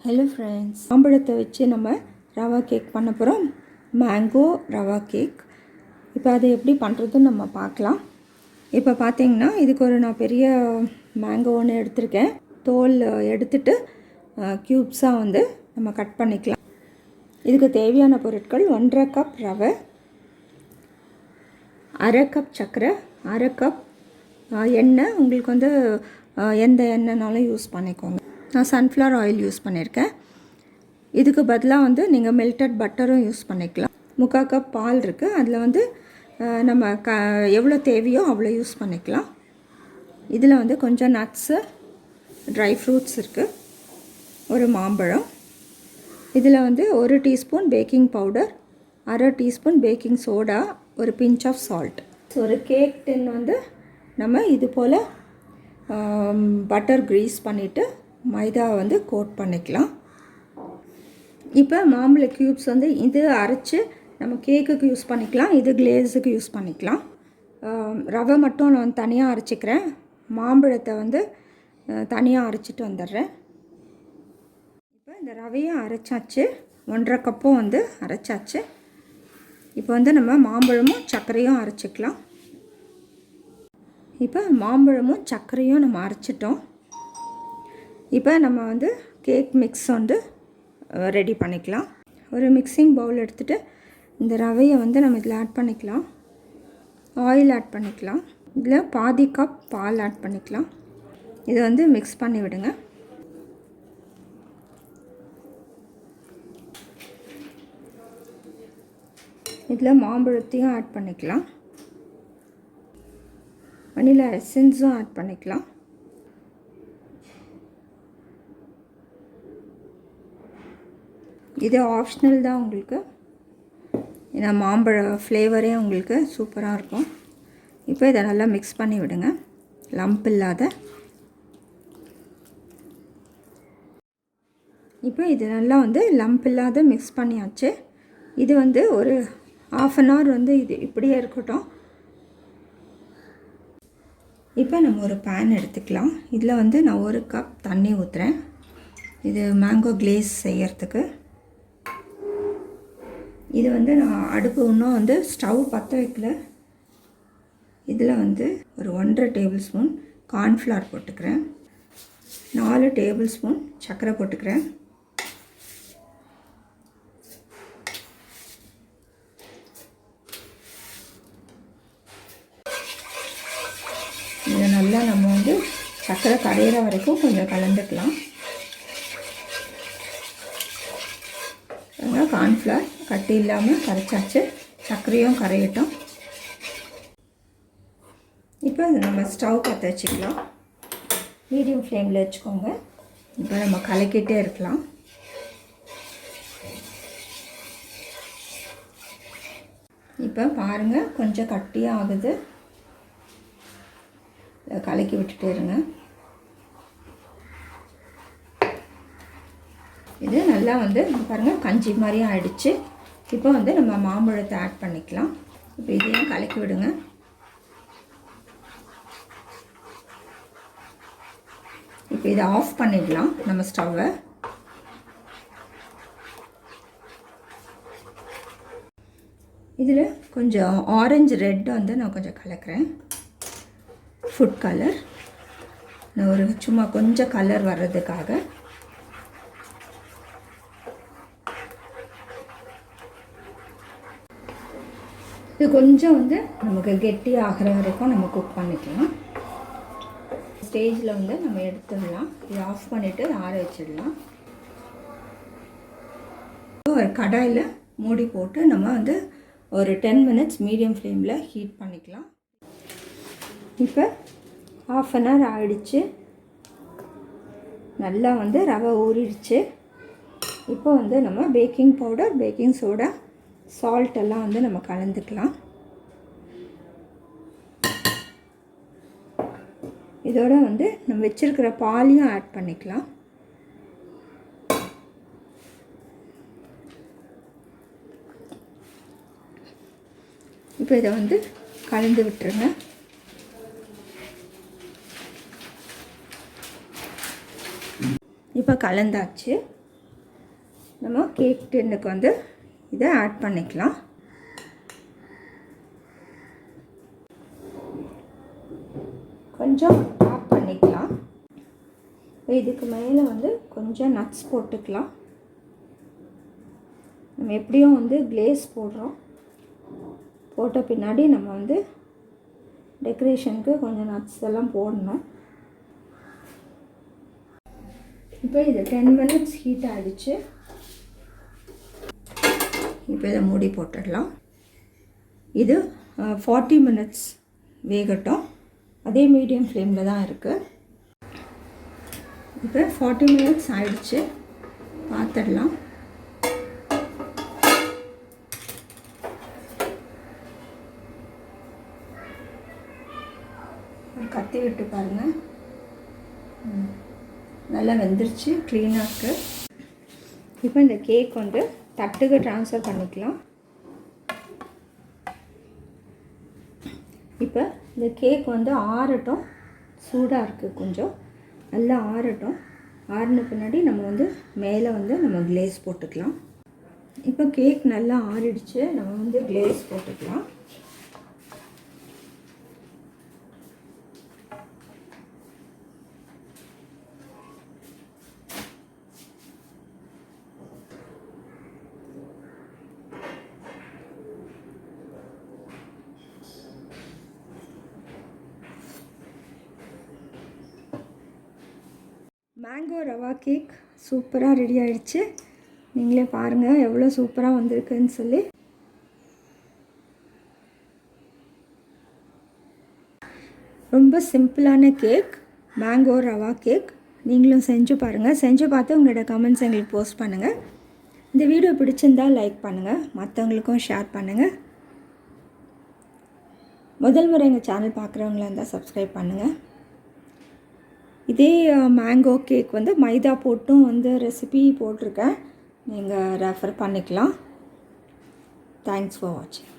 Hello friends, மாம்பழத்தை வச்சு நம்ம ரவா கேக் பண்ண போகிறோம். Mango rava cake. இப்போ அதை எப்படி பண்ணுறதுன்னு நம்ம பார்க்கலாம். இப்போ பார்த்தீங்கன்னா இதுக்கு நான் பெரிய மேங்கோ ஒன்று எடுத்திருக்கேன். தோல் எடுத்துட்டு க்யூப்ஸாக நம்ம கட் பண்ணிக்கலாம். இதுக்கு தேவையான பொருட்கள் 1.5 கப் ரவை, 1/2 கப் சர்க்கரை, 1/2 கப் எண்ணெய். உங்களுக்கு எந்த எண்ணெய்னாலும் யூஸ் பண்ணிக்கோங்க. நான் சன்ஃப்ளவர் ஆயில் யூஸ் பண்ணியிருக்கேன். இதுக்கு பதிலாக நீங்கள் மெல்டட் பட்டரும் யூஸ் பண்ணிக்கலாம். 3/4 கப் பால் இருக்குது. அதில் நம்ம எவ்வளோ தேவையோ அவ்வளோ யூஸ் பண்ணிக்கலாம். இதில் கொஞ்சம் நட்ஸு, ட்ரை ஃப்ரூட்ஸ் இருக்குது, ஒரு மாம்பழம். இதில் 1 teaspoon baking powder, 1/2 teaspoon baking soda, ஒரு பிஞ்ச் ஆஃப் சால்ட். ஒரு கேக் டின் நம்ம இது போல் பட்டர் க்ரீஸ் பண்ணிவிட்டு மைதா கோட் பண்ணிக்கலாம். இப்போ மாம்பழ க்யூப்ஸ் இது அரைச்சி நம்ம கேக்குக்கு யூஸ் பண்ணிக்கலாம், இது கிளேஸுக்கு யூஸ் பண்ணிக்கலாம். ரவை மட்டும் நான் தனியாக அரைச்சிக்கிறேன். மாம்பழத்தை தனியாக அரைச்சிட்டு வந்துடுறேன். இப்போ இந்த ரவையை அரைச்சாச்சு, 1.5 கப்பும் அரைச்சாச்சு. இப்போ நம்ம மாம்பழமும் சர்க்கரையும் அரைச்சிக்கலாம். இப்போ மாம்பழமும் சர்க்கரையும் நம்ம அரைச்சிட்டோம். இப்போ நம்ம கேக் மிக்ஸ் ரெடி பண்ணிக்கலாம். ஒரு மிக்சிங் பவுல் எடுத்துகிட்டு இந்த ரவையை நம்ம இதில் ஆட் பண்ணிக்கலாம். ஆயில் ஆட் பண்ணிக்கலாம். இதில் பாதி கப் பால் ஆட் பண்ணிக்கலாம். இதை மிக்ஸ் பண்ணி விடுங்க. இதில் மாம்பழத்தையும் ஆட் பண்ணிக்கலாம். வனிலா எசன்ஸும் ஆட் பண்ணிக்கலாம். இது ஆப்ஷனல் தான் உங்களுக்கு, ஏன்னா மாம்பழ ஃப்ளேவரே உங்களுக்கு சூப்பராக இருக்கும். இப்போ இதை நல்லா மிக்ஸ் பண்ணி விடுங்க, லம்ப் இல்லாத. இப்போ இது நல்லா லம்ப் இல்லாத மிக்ஸ் பண்ணியாச்சு. இது ஒரு 1/2 hour இது இப்படியே இருக்கட்டும். இப்போ நம்ம ஒரு பேன் எடுத்துக்கலாம். இதில் நான் 1 கப் தண்ணி ஊற்றுறேன். இது மேங்கோ கிளேஸ் செய்யறதுக்கு. இது நான் அடுப்பு இன்னும் ஸ்டவ் பற்ற வைக்கல. இதில் ஒரு 1.5 டேபிள் ஸ்பூன் கார்ன்ஃப்ளவர் போட்டுக்கிறேன், 4 டேபிள் ஸ்பூன் சர்க்கரை போட்டுக்கிறேன். இதை நல்லா நம்ம சர்க்கரை கரையிற வரைக்கும் கொஞ்சம் கலந்துக்கலாம். கார்ன்ஃப்ளவர் கட்டி இல்லாமல் கரைச்சாச்சு, சர்க்கரையும் கரையட்டும். இப்போ நம்ம ஸ்டவ் பற்ற வச்சுக்கலாம். மீடியம் ஃப்ளேமில் வச்சுக்கோங்க. இப்போ நம்ம கலக்கிட்டே இருக்கலாம். இப்போ பாருங்கள், கொஞ்சம் கட்டியாக ஆகுது. கலக்கி விட்டுட்டே இருங்க. இது நல்லா பாருங்கள் கஞ்சி மாதிரி ஆயிடுச்சு. இப்போ நம்ம மாம்பழத்தை ஆட் பண்ணிக்கலாம். இப்போ இதையும் கலக்கி விடுங்க. இப்போ இதை ஆஃப் பண்ணிடலாம் நம்ம ஸ்டவ்வை. இதில் கொஞ்சம் ஆரஞ்சு ரெட் நான் கொஞ்சம் கலக்கிறேன். ஃபுட் கலர், நான் சும்மா கொஞ்சம் கலர் வர்றதுக்காக. இது கொஞ்சம் நமக்கு கெட்டி ஆகிற வரைக்கும் நம்ம குக் பண்ணிக்கலாம். ஸ்டேஜில் நம்ம எடுத்துடலாம். இது ஆஃப் பண்ணிவிட்டு ஆற வச்சிடலாம். ஒரு கடாயில் மூடி போட்டு நம்ம ஒரு 10 minutes மீடியம் ஃப்ளேமில் ஹீட் பண்ணிக்கலாம். இப்போ 1/2 hour ஆகிடுச்சு. நல்லா ரவை ஊறிடுச்சு. இப்போ நம்ம baking powder, baking soda, salt எல்லாம் நம்ம கலந்துக்கலாம். இதோட நம்ம வச்சுருக்கிற பாலையும் ஆட் பண்ணிக்கலாம். இப்போ இதை கலந்து விட்டுருங்க. இப்போ கலந்தாச்சு. நம்ம கேக் டின்னுக்கு வந்து இதை ஆட் பண்ணிக்கலாம். கொஞ்சம் டாப் பண்ணிக்கலாம். இதுக்கு மேலே வந்து கொஞ்சம் நட்ஸ் போட்டுக்கலாம். நம்ம எப்படியும் வந்து கிளேஸ் போடுறோம். போட்ட பின்னாடி நம்ம வந்து டெக்கரேஷனுக்கு கொஞ்சம் நட்ஸ் எல்லாம் போடணும். இப்போ இது 10 minutes ஹீட் ஆகிடுச்சு. இப்போ இதை மூடி போட்டுடலாம். இது 40 minutes வேகட்டும். அதே மீடியம் ஃப்ளேமில் தான் இருக்குது. இப்போ 40 minutes ஆயிடுச்சு. பார்த்துடலாம். கத்தி விட்டு பாருங்கள். நல்லா வெந்துருச்சு, க்ளீனாக இருக்குது. இப்போ இந்த கேக் வந்து தட்டுக்கு ட்ரான்ஸ்ஃபர் பண்ணிக்கலாம். இப்போ இந்த கேக் வந்து ஆறட்டும். சூடாக இருக்குது, கொஞ்சம் நல்லா ஆறட்டும். ஆறின பின்னாடி நம்ம வந்து மேலே வந்து நம்ம கிளேஸ் போட்டுக்கலாம். இப்போ கேக் நல்லா ஆறிடுச்சு. நம்ம வந்து கிளேஸ் போட்டுக்கலாம். மேங்கோ ரவா கேக் சூப்பராக ரெடி ஆகிடுச்சு. நீங்களே பாருங்கள் எவ்வளோ சூப்பராக வந்திருக்குன்னு சொல்லி. ரொம்ப சிம்பிளான கேக், மேங்கோ ரவா கேக். நீங்களும் செஞ்சு பாருங்கள். செஞ்சு பார்த்து உங்களோட கமெண்ட்ஸ் எங்களுக்கு போஸ்ட் பண்ணுங்கள். இந்த வீடியோ பிடிச்சிருந்தால் லைக் பண்ணுங்கள், மற்றவங்களுக்கும் ஷேர் பண்ணுங்கள். முதல் முறை எங்கள் சேனல் பார்க்குறவங்களா இருந்தால் சப்ஸ்கிரைப் பண்ணுங்கள். இதே மேங்கோ கேக் வந்து மைதா போட்டும் வந்து ரெசிபி போட்டிருக்கேன். நீங்கள் ரெஃபர் பண்ணிக்கலாம். தேங்க்ஸ் ஃபார் வாட்சிங்.